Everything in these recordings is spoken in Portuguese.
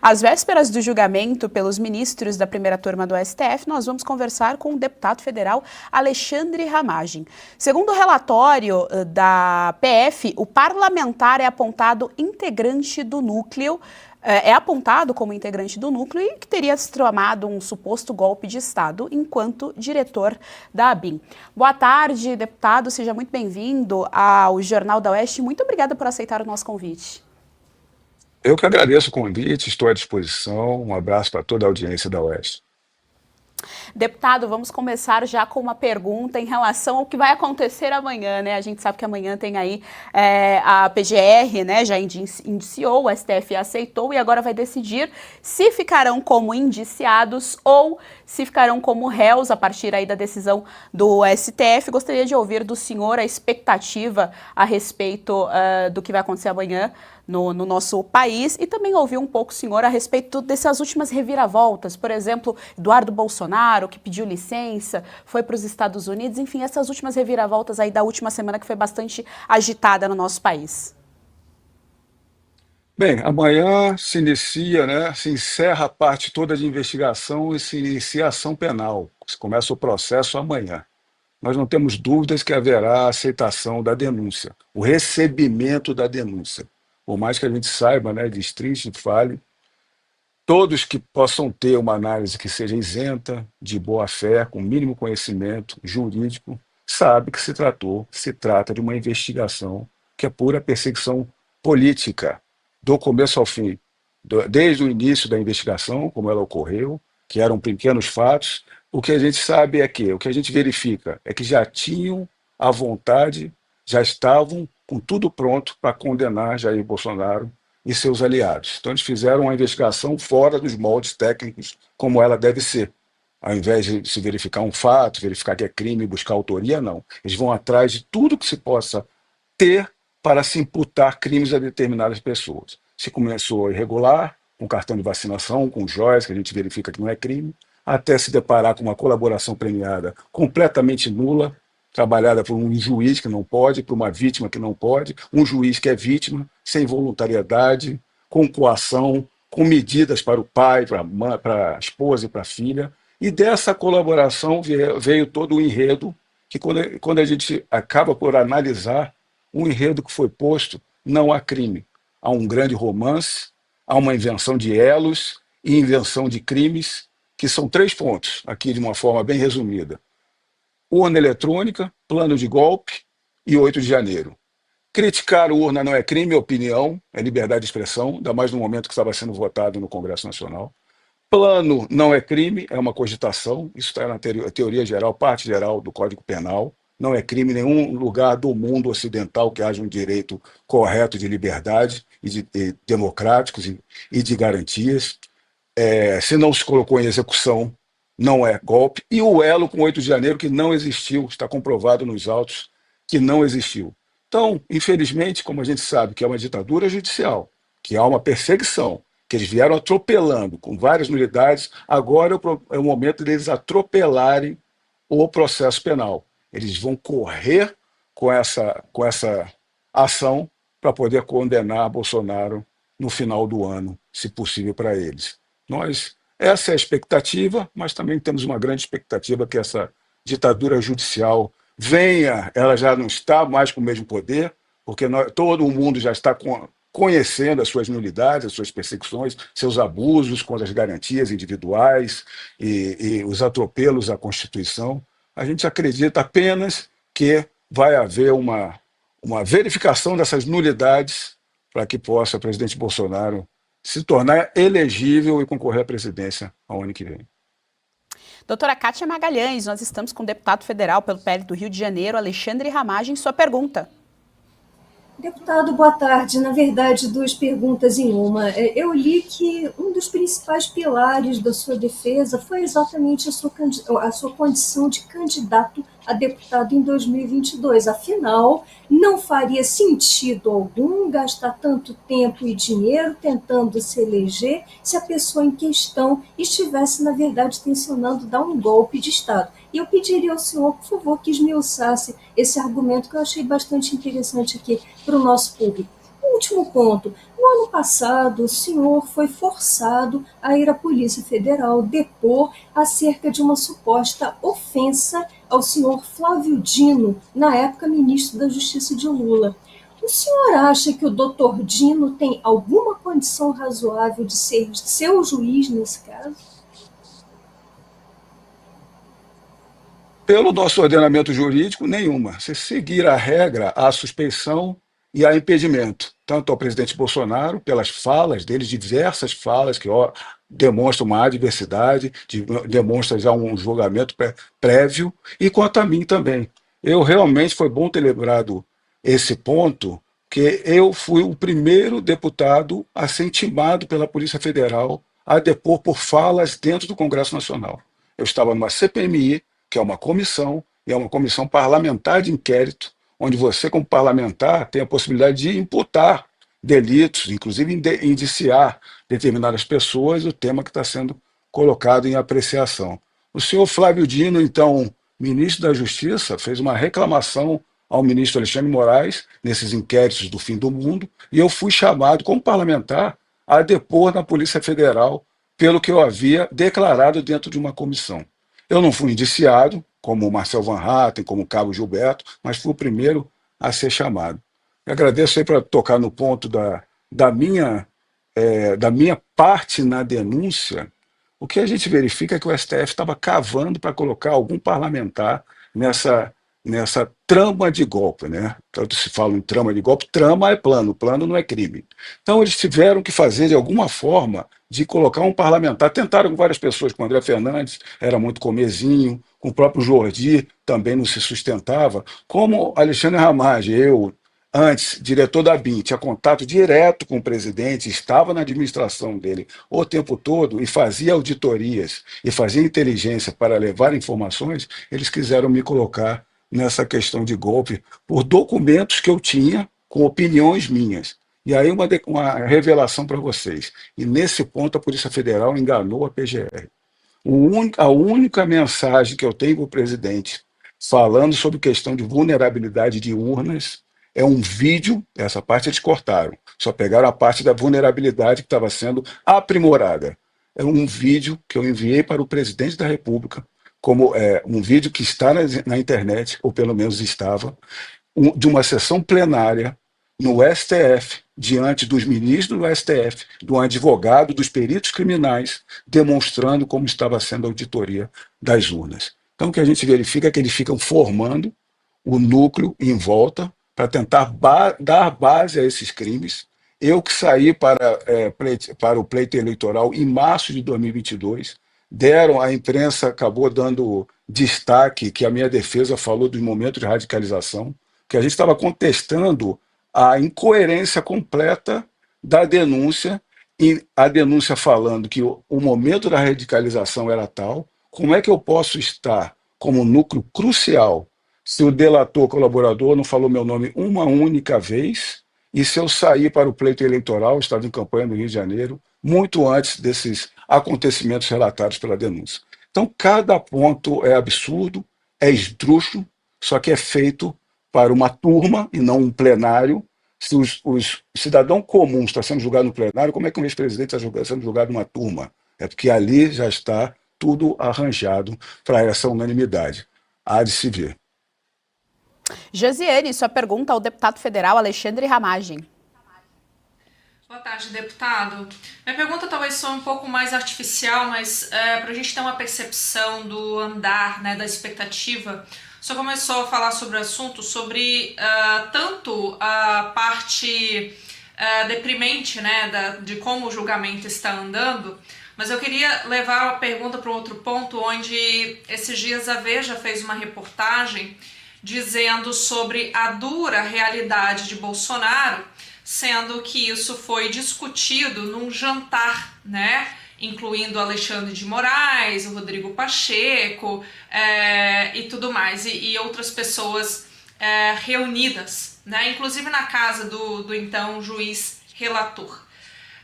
Às vésperas do julgamento pelos ministros da primeira turma do STF, nós vamos conversar com o deputado federal Alexandre Ramagem. Segundo o relatório da PF, o parlamentar é apontado como integrante do núcleo e que teria se tramado um suposto golpe de Estado enquanto diretor da ABIN. Boa tarde, deputado, seja muito bem-vindo ao Jornal da Oeste. Muito obrigada por aceitar o nosso convite. Eu que agradeço o convite, estou à disposição. Um abraço para toda a audiência da Oeste. Deputado, vamos começar já com uma pergunta em relação ao que vai acontecer amanhã, né? A gente sabe que amanhã tem aí a PGR, né? Já indiciou, o STF aceitou e agora vai decidir se ficarão como indiciados ou se ficarão como réus a partir aí da decisão do STF. Gostaria de ouvir do senhor a expectativa a respeito do que vai acontecer amanhã no nosso país e também ouvir um pouco, senhor, a respeito dessas últimas reviravoltas. Por exemplo, Eduardo Bolsonaro, que pediu licença, foi para os Estados Unidos, enfim, essas últimas reviravoltas aí da última semana que foi bastante agitada no nosso país. Bem, amanhã se inicia, né, se encerra a parte toda de investigação e se inicia a ação penal. Se começa o processo amanhã. Nós não temos dúvidas que haverá aceitação da denúncia, o recebimento da denúncia. Por mais que a gente saiba, né, destrinche, fale, todos que possam ter uma análise que seja isenta, de boa fé, com mínimo conhecimento jurídico, sabe que se trata de uma investigação que é pura perseguição política, do começo ao fim, desde o início da investigação, como ela ocorreu, que eram pequenos fatos. O que a gente sabe é que, o que a gente verifica é que já tinham a vontade, já estavam com tudo pronto para condenar Jair Bolsonaro e seus aliados. Então eles fizeram uma investigação fora dos moldes técnicos, como ela deve ser. Ao invés de se verificar um fato, verificar que é crime, buscar autoria, não. Eles vão atrás de tudo que se possa ter para se imputar crimes a determinadas pessoas. Se começou irregular, com cartão de vacinação, com joias, que a gente verifica que não é crime, até se deparar com uma colaboração premiada completamente nula, trabalhada por um juiz que não pode, por uma vítima que não pode, um juiz que é vítima, sem voluntariedade, com coação, com medidas para o pai, para a mãe, para a esposa e para a filha. E dessa colaboração veio todo o enredo, que quando a gente acaba por analisar o enredo que foi posto, não há crime. Há um grande romance, há uma invenção de elos e invenção de crimes, que são 3 pontos, aqui de uma forma bem resumida. Urna eletrônica, plano de golpe e 8 de janeiro. Criticar a urna não é crime, é opinião, é liberdade de expressão, ainda mais no momento que estava sendo votado no Congresso Nacional. Plano não é crime, é uma cogitação, isso está na teoria geral, parte geral do Código Penal. Não é crime em nenhum lugar do mundo ocidental que haja um direito correto de liberdade e democráticos e de garantias. Se não se colocou em execução, não é golpe. E o elo com 8 de janeiro, que não existiu, está comprovado nos autos que não existiu. Então, infelizmente, como a gente sabe que é uma ditadura judicial, que há uma perseguição, que eles vieram atropelando com várias nulidades, agora é o momento deles atropelarem o processo penal. Eles vão correr com essa ação para poder condenar Bolsonaro no final do ano, se possível para eles. Essa é a expectativa, mas também temos uma grande expectativa que essa ditadura judicial venha, ela já não está mais com o mesmo poder, porque todo o mundo já está conhecendo as suas nulidades, as suas perseguições, seus abusos contra as garantias individuais e os atropelos à Constituição. A gente acredita apenas que vai haver uma verificação dessas nulidades para que possa o presidente Bolsonaro se tornar elegível e concorrer à presidência ao ano que vem. Doutora Kátia Magalhães, nós estamos com o deputado federal pelo PL do Rio de Janeiro, Alexandre Ramagem. Sua pergunta. Deputado, boa tarde. Na verdade, 2 perguntas em uma. Eu li que um dos principais pilares da sua defesa foi exatamente a sua condição de candidato a deputado em 2022. Afinal, não faria sentido algum gastar tanto tempo e dinheiro tentando se eleger se a pessoa em questão estivesse, na verdade, tensionando dar um golpe de Estado. E eu pediria ao senhor, por favor, que esmiuçasse esse argumento que eu achei bastante interessante aqui para o nosso público. último ponto. No ano passado, o senhor foi forçado a ir à Polícia Federal depor acerca de uma suposta ofensa ao senhor Flávio Dino, na época ministro da Justiça de Lula. O senhor acha que o doutor Dino tem alguma condição razoável de ser seu juiz nesse caso? Pelo nosso ordenamento jurídico, nenhuma. Se seguir a regra, há suspeição e há impedimento, tanto ao presidente Bolsonaro, pelas falas dele, diversas falas que demonstram uma adversidade, demonstram já um julgamento prévio, e quanto a mim também. Eu realmente foi bom ter lembrado esse ponto, que eu fui o primeiro deputado a ser intimado pela Polícia Federal a depor por falas dentro do Congresso Nacional. Eu estava numa CPMI, que é uma comissão, e é uma comissão parlamentar de inquérito, onde você, como parlamentar, tem a possibilidade de imputar delitos, inclusive indiciar determinadas pessoas, o tema que está sendo colocado em apreciação. O senhor Flávio Dino, então, ministro da Justiça, fez uma reclamação ao ministro Alexandre de Moraes, nesses inquéritos do fim do mundo, e eu fui chamado, como parlamentar, a depor na Polícia Federal pelo que eu havia declarado dentro de uma comissão. Eu não fui indiciado, como o Marcel Van Hatten, como o Cabo Gilberto, mas fui o primeiro a ser chamado. Eu agradeço aí para tocar no ponto da minha parte na denúncia. O que a gente verifica é que o STF estava cavando para colocar algum parlamentar nessa trama de golpe, né? Tanto se fala em trama de golpe, trama é plano, plano não é crime. Então eles tiveram que fazer de alguma forma de colocar um parlamentar. Tentaram com várias pessoas, com o André Fernandes, era muito comezinho, com o próprio Jordi também não se sustentava, como Alexandre Ramage, eu, antes, diretor da BIM, tinha contato direto com o presidente, estava na administração dele o tempo todo e fazia auditorias e fazia inteligência para levar informações, eles quiseram me colocar nessa questão de golpe por documentos que eu tinha com opiniões minhas. E aí uma revelação para vocês. E nesse ponto a Polícia Federal enganou a PGR. A única mensagem que eu tenho para o presidente falando sobre questão de vulnerabilidade de urnas é um vídeo, essa parte eles cortaram, só pegaram a parte da vulnerabilidade que estava sendo aprimorada. É um vídeo que eu enviei para o presidente da República, como um vídeo que está na internet, ou pelo menos estava, de uma sessão plenária no STF, diante dos ministros do STF, do advogado, dos peritos criminais, demonstrando como estava sendo a auditoria das urnas. Então, o que a gente verifica é que eles ficam formando o núcleo em volta para tentar dar base a esses crimes. Eu que saí para o pleito eleitoral em março de 2022, a imprensa acabou dando destaque que a minha defesa falou do momento de radicalização, que a gente estava contestando a incoerência completa da denúncia, e a denúncia falando que o momento da radicalização era tal, como é que eu posso estar como núcleo crucial se o delator colaborador não falou meu nome uma única vez, e se eu sair para o pleito eleitoral, estava em campanha no Rio de Janeiro, muito antes desses acontecimentos relatados pela denúncia. Então, cada ponto é absurdo, é esdrúxulo, só que é feito para uma turma e não um plenário. Se o cidadão comum está sendo julgado no plenário, como é que um ex-presidente está sendo julgado numa turma? É porque ali já está tudo arranjado para essa unanimidade. Há de se ver. Josiane, sua pergunta ao deputado federal Alexandre Ramage. Boa tarde, deputado. Minha pergunta talvez seja um pouco mais artificial, mas para a gente ter uma percepção do andar, né, da expectativa. O senhor começou a falar sobre o assunto, sobre tanto a parte deprimente, né, de como o julgamento está andando, mas eu queria levar a pergunta para um outro ponto, onde esses dias a Veja fez uma reportagem dizendo sobre a dura realidade de Bolsonaro, sendo que isso foi discutido num jantar, né, incluindo Alexandre de Moraes, o Rodrigo Pacheco e tudo mais, e outras pessoas reunidas, né, inclusive na casa do então juiz relator.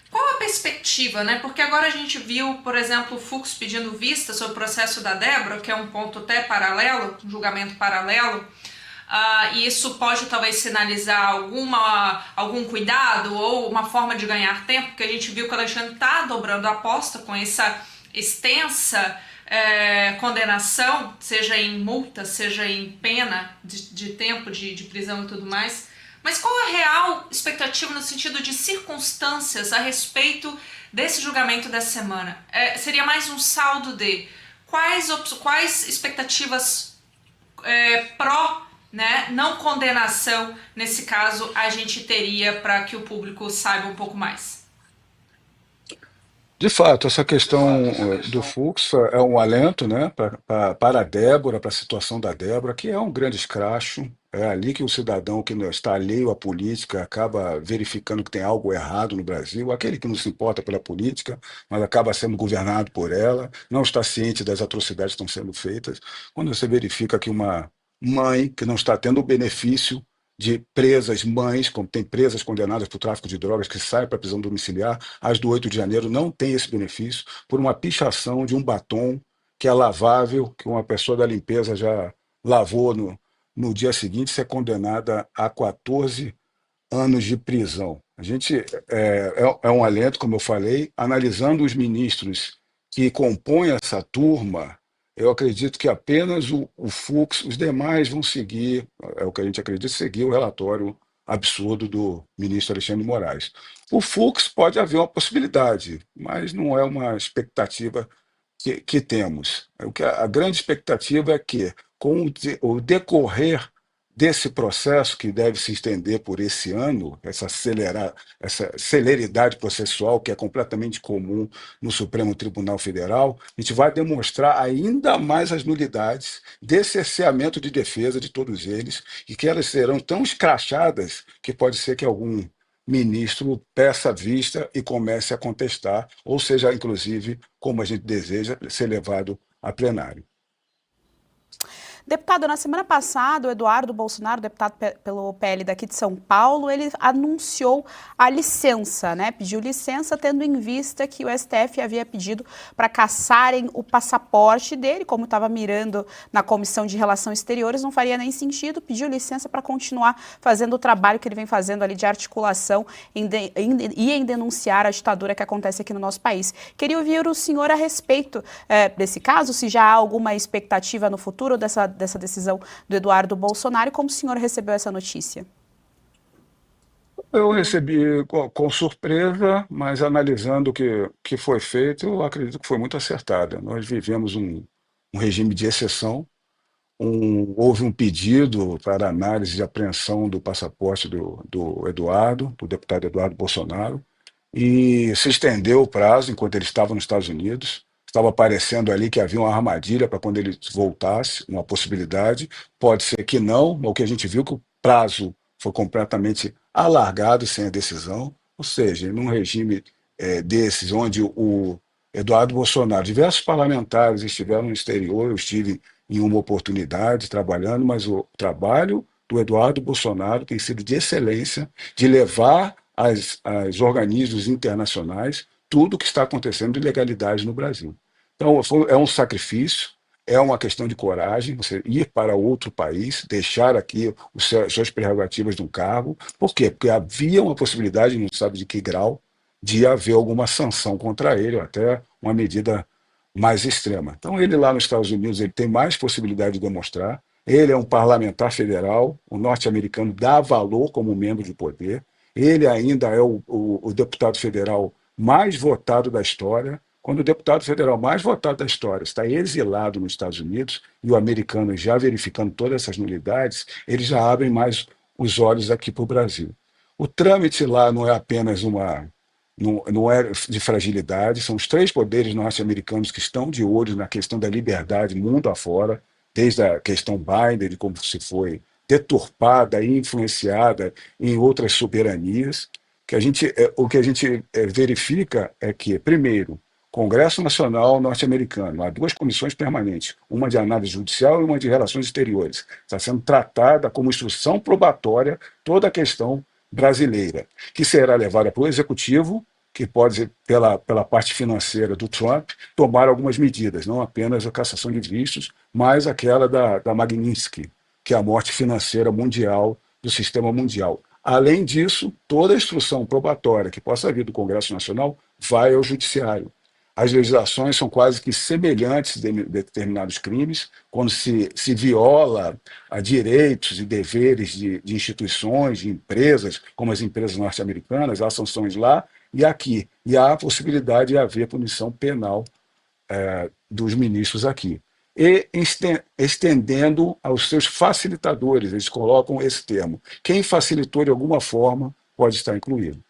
Qual a perspectiva, né? Porque agora a gente viu, por exemplo, o Fux pedindo vista sobre o processo da Débora, que é um ponto até paralelo, um julgamento paralelo, e isso pode talvez sinalizar algum cuidado ou uma forma de ganhar tempo, porque a gente viu que o Alexandre está dobrando a aposta com essa extensa condenação, seja em multa, seja em pena de tempo de prisão e tudo mais. Mas qual a real expectativa no sentido de circunstâncias a respeito desse julgamento dessa semana? Seria mais um saldo de quais expectativas pró, né, não condenação, nesse caso, a gente teria para que o público saiba um pouco mais? De fato, essa questão do Fux é um alento, né, para a Débora, para a situação da Débora, que é um grande escracho. É ali que o cidadão que não está alheio à política acaba verificando que tem algo errado no Brasil, aquele que não se importa pela política, mas acaba sendo governado por ela, não está ciente das atrocidades que estão sendo feitas. Quando você verifica que uma mãe que não está tendo o benefício de presas mães, como tem presas condenadas por tráfico de drogas que saem para prisão domiciliar, as do 8 de janeiro não têm esse benefício por uma pichação de um batom que é lavável, que uma pessoa da limpeza já lavou no dia seguinte, ser condenada a 14 anos de prisão. A gente é um alento, como eu falei, analisando os ministros que compõem essa turma. Eu acredito que apenas o Fux, os demais vão seguir, é o que a gente acredita, seguir o relatório absurdo do ministro Alexandre de Moraes. O Fux pode haver uma possibilidade, mas não é uma expectativa que temos. A grande expectativa é que, com o decorrer desse processo, que deve se estender por esse ano, essa celeridade processual que é completamente comum no Supremo Tribunal Federal, a gente vai demonstrar ainda mais as nulidades desse cerceamento de defesa de todos eles, e que elas serão tão escrachadas que pode ser que algum ministro peça vista e comece a contestar, ou seja, inclusive, como a gente deseja, ser levado a plenário. Deputado, na semana passada, o Eduardo Bolsonaro, deputado pelo PL daqui de São Paulo, ele anunciou a licença, né? Pediu licença, tendo em vista que o STF havia pedido para cassarem o passaporte dele, como estava mirando na Comissão de Relações Exteriores, não faria nem sentido, pediu licença para continuar fazendo o trabalho que ele vem fazendo ali de articulação e em denunciar a ditadura que acontece aqui no nosso país. Queria ouvir o senhor a respeito desse caso, se já há alguma expectativa no futuro dessa decisão do Eduardo Bolsonaro, e como o senhor recebeu essa notícia? Eu recebi com surpresa, mas analisando o que foi feito, eu acredito que foi muito acertada. Nós vivemos um regime de exceção, houve um pedido para análise e apreensão do passaporte do Eduardo, do deputado Eduardo Bolsonaro, e se estendeu o prazo enquanto ele estava nos Estados Unidos. Estava parecendo ali que havia uma armadilha para quando ele voltasse, uma possibilidade. Pode ser que não, mas o que a gente viu que o prazo foi completamente alargado sem a decisão, ou seja, num regime desses, onde o Eduardo Bolsonaro, diversos parlamentares estiveram no exterior, eu estive em uma oportunidade trabalhando, mas o trabalho do Eduardo Bolsonaro tem sido de excelência, de levar aos organismos internacionais tudo o que está acontecendo de ilegalidade no Brasil. Então, é um sacrifício, é uma questão de coragem, você ir para outro país, deixar aqui as suas prerrogativas do cargo. Por quê? Porque havia uma possibilidade, não sabe de que grau, de haver alguma sanção contra ele, ou até uma medida mais extrema. Então, ele lá nos Estados Unidos ele tem mais possibilidade de demonstrar. Ele é um parlamentar federal, o norte-americano dá valor como membro de poder. Ele ainda é o deputado federal mais votado da história. Quando o deputado federal mais votado da história está exilado nos Estados Unidos e o americano já verificando todas essas nulidades, eles já abrem mais os olhos aqui para o Brasil. O trâmite lá não é apenas não é de fragilidade, são os 3 poderes norte-americanos que estão de olho na questão da liberdade mundo afora, desde a questão Biden, de como se foi deturpada e influenciada em outras soberanias. O que a gente verifica é que, primeiro, Congresso Nacional norte-americano, há 2 comissões permanentes, uma de análise judicial e uma de relações exteriores. Está sendo tratada como instrução probatória toda a questão brasileira, que será levada para o Executivo, que pode, pela parte financeira do Trump, tomar algumas medidas, não apenas a cassação de vistos, mas aquela da Magnitsky, que é a morte financeira mundial do sistema mundial. Além disso, toda a instrução probatória que possa vir do Congresso Nacional vai ao Judiciário. As legislações são quase que semelhantes de determinados crimes, quando se viola a direitos e deveres de instituições, de empresas, como as empresas norte-americanas, há sanções lá e aqui. E há a possibilidade de haver punição penal dos ministros aqui. E estendendo aos seus facilitadores, eles colocam esse termo. Quem facilitou de alguma forma pode estar incluído.